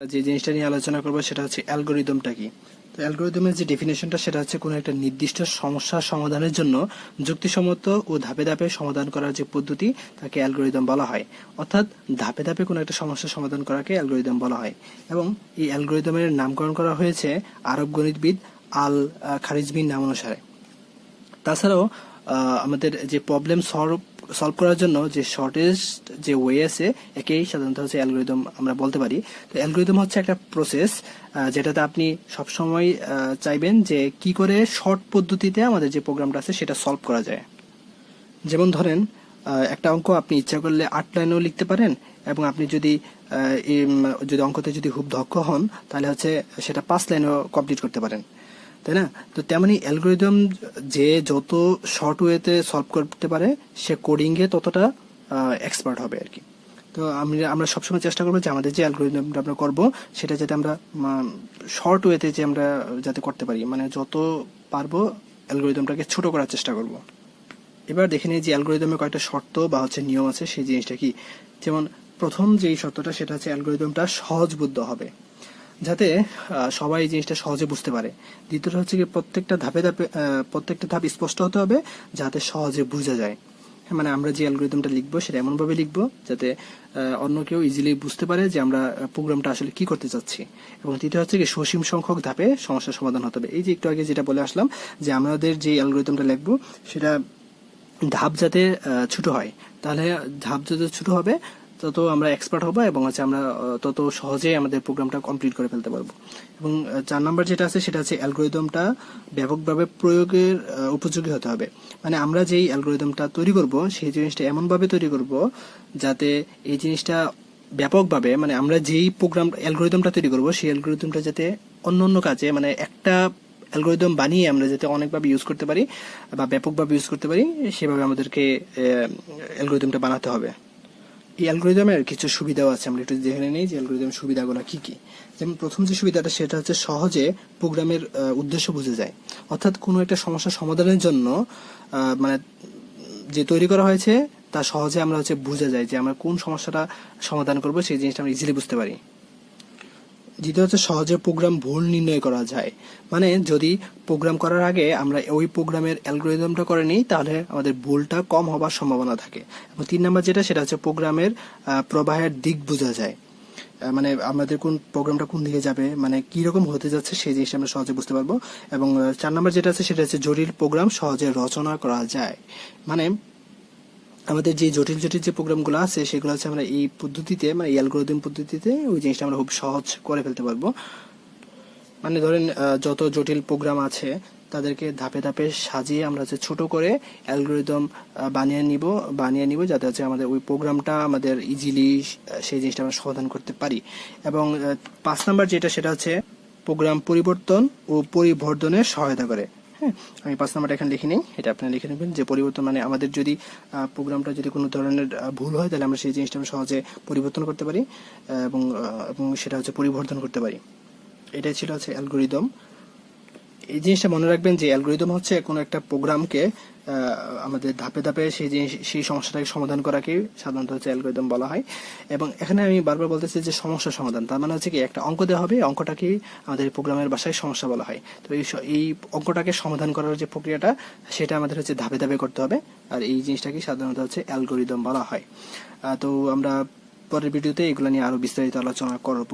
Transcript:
যে জিনিসটা নিয়ে আলোচনা করব সেটা হচ্ছে অ্যালগরিদমটা কি। তো অ্যালগরিদমের যে ডেফিনেশনটা সেটা হচ্ছে কোনো একটা নির্দিষ্ট সমস্যার সমাধানের জন্য যুক্তিসম্মত ও ধাপে ধাপে সমাধান করার যে পদ্ধতি তাকে অ্যালগরিদম বলা হয়। অর্থাৎ ধাপে ধাপে কোনো একটা সমস্যার সমাধান করাকে অ্যালগরিদম বলা হয়। এবং এই অ্যালগরিদমের নামকরণ করা হয়েছে আরব গণিতবিদ আল খারিজমির নাম অনুসারে। তাছাড়াও আমাদের যে প্রবলেম সলভ করার জন্য যে শর্টেস্ট যে ওয়ে আছে একেই সাধারণত হচ্ছে অ্যালগরিদম আমরা বলতে পারি। তো অ্যালগরিদম হচ্ছে একটা প্রসেস যেটাতে আপনি সবসময় চাইবেন যে কি করে শর্ট পদ্ধতিতে আমাদের যে প্রোগ্রামটা আছে সেটা সলভ করা যায়। যেমন ধরেন একটা অঙ্ক আপনি ইচ্ছা করলে 8 লাইনেও লিখতে পারেন, এবং আপনি যদি অঙ্কতে যদি খুব দক্ষ হন তাহলে হচ্ছে সেটা 5 লাইনেও কমপ্লিট করতে পারেন, তাই না? তো তেমনি অ্যালগরিদম যে যত শর্ট ওয়েতে সলভ করতে পারে সে কোডিংয়ে ততটা এক্সপার্ট হবে আর কি। তো আমরা সবসময় চেষ্টা করবো যে আমাদের যে অ্যালগরিদমটা আমরা করবো সেটা যাতে আমরা শর্ট ওয়েতে যে আমরা যাতে করতে পারি, মানে যত পারবো অ্যালগরিদমটাকে ছোট করার চেষ্টা করব। এবার দেখে নিই যে অ্যালগরিদমে কয়েকটা শর্ত বা হচ্ছে নিয়ম আছে, সেই জিনিসটা কি। যেমন প্রথম যেই শর্তটা সেটা হচ্ছে অ্যালগরিদমটা সহজবোধ্য হবে, যাতে সবাই এই জিনিসটা সহজে বুঝতে পারে। দ্বিতীয়টা হচ্ছে কি প্রত্যেকটা ধাপ স্পষ্ট হতে হবে যাতে সহজে বোঝা যায়। মানে আমরা যে অ্যালগরিদমটা লিখবো সেটা এমনভাবে লিখবো যাতে অন্য কেউ ইজিলি বুঝতে পারে যে আমরা প্রোগ্রামটা আসলে কি করতে চাচ্ছি। এবং তৃতীয় হচ্ছে কি সসীম সংখ্যক ধাপে সমস্যার সমাধান হতে হবে। এই যে একটু আগে যেটা বলে আসলাম যে আমাদের যে অ্যালগরিদমটা লিখবো সেটা ধাপ যাতে ছোট হয়, তাহলে ধাপ যত ছোট হবে তত আমরা এক্সপার্ট হবো এবং হচ্ছে আমরা তত সহজেই আমাদের প্রোগ্রামটা কমপ্লিট করে ফেলতে পারবো। এবং 4 নাম্বার যেটা আছে সেটা হচ্ছে অ্যালগরিদমটা ব্যাপকভাবে প্রয়োগের উপযোগী হতে হবে। মানে আমরা যেই অ্যালগরিদমটা তৈরি করব সেই জিনিসটা এমনভাবে তৈরি করব যাতে এই জিনিসটা ব্যাপকভাবে, মানে আমরা যেই অ্যালগরিদমটা তৈরি করব সেই অ্যালগরিদমটা যাতে অন্য কাজে, মানে একটা অ্যালগরিদম বানিয়ে আমরা যাতে অনেকভাবে ইউজ করতে পারি বা ব্যাপকভাবে ইউজ করতে পারি, সেভাবে আমাদেরকে অ্যালগরিদমটা বানাতে হবে। এই অ্যালগরিদমের কিছু সুবিধাও আছে, আমরা একটু দেখে নিই যে অ্যালগরিদমের সুবিধাগুলো কি কি। যেমন প্রথম যে সুবিধাটা সেটা হচ্ছে সহজে প্রোগ্রামের উদ্দেশ্য বুঝে যায়। অর্থাৎ কোনো একটা সমস্যা সমাধানের জন্য মানে যে তৈরি করা হয়েছে তা সহজে আমরা হচ্ছে বুঝে যায় যে আমরা কোন সমস্যাটা সমাধান করবো, সেই জিনিসটা আমরা ইজিলি বুঝতে পারি। দ্বিতীয় হচ্ছে সহজে প্রোগ্রাম ভুল নির্ণয় করা যায়। মানে যদি প্রোগ্রাম করার আগে আমরা ওই প্রোগ্রামের অ্যালগরিদমটা করে নিই তাহলে আমাদের ভুলটা কম হবার সম্ভাবনা থাকে। এবং 3 নাম্বার যেটা সেটা হচ্ছে প্রোগ্রামের প্রবাহের দিক বোঝা যায়। মানে আমাদের কোন প্রোগ্রামটা কোন দিকে যাবে, মানে কি রকম হতে যাচ্ছে সেই জিনিসটা আমরা সহজে বুঝতে পারবো। এবং 4 নাম্বার যেটা আছে সেটা হচ্ছে জটিল প্রোগ্রাম সহজে রচনা করা যায়। মানে আমাদের যে জটিল যে প্রোগ্রামগুলো আছে সেগুলো হচ্ছে আমরা এই পদ্ধতিতে, মানে এই অ্যালগরিদম পদ্ধতিতে ওই জিনিসটা আমরা খুব সহজ করে ফেলতে পারবো। মানে ধরেন যত জটিল প্রোগ্রাম আছে তাদেরকে ধাপে ধাপে সাজিয়ে আমরা হচ্ছে ছোট করে অ্যালগরিদম বানিয়ে নিব যাতে হচ্ছে আমাদের ওই প্রোগ্রামটা আমাদের ইজিলি সেই জিনিসটা আমরা সমাধান করতে পারি। এবং 5 নাম্বার যেটা সেটা হচ্ছে প্রোগ্রাম পরিবর্তন ও পরিবর্ধনের সহায়তা করে। হ্যাঁ, আমি 5 নাম্বারটা এখানে লিখে নিই, এটা আপনি লিখে নেবেন যে পরিবর্তন, মানে আমাদের যদি প্রোগ্রামটা যদি কোনো ধরনের ভুল হয় তাহলে আমরা সেই জিনিসটা আমরা সহজে পরিবর্তন করতে পারি এবং সেটা হচ্ছে পরিবর্তন করতে পারি। এটাই ছিল হচ্ছে অ্যালগরিদম। এই জিনিসটা মনে রাখবেন যে অ্যালগরিদম হচ্ছে কোনো একটা প্রোগ্রামকে আমাদের ধাপে ধাপে সেই সমস্যাটাকে সমাধান করাকে সাধারণত হচ্ছে অ্যালগরিদম বলা হয়। এবং এখানে আমি বারবার বলতেছি যে সমস্যা সমাধান, তার মানে হচ্ছে কি একটা অঙ্ক দেওয়া হবে, অঙ্কটাকেই আমাদের প্রোগ্রামের ভাষায় সমস্যা বলা হয়। তো এই অঙ্কটাকে সমাধান করার যে প্রক্রিয়াটা সেটা আমাদের হচ্ছে ধাপে ধাপে করতে হবে, আর এই জিনিসটাকে সাধারণত হচ্ছে অ্যালগরিদম বলা হয়। তো আমরা পরের ভিডিওতে এগুলো নিয়ে আরো বিস্তারিত আলোচনা করব।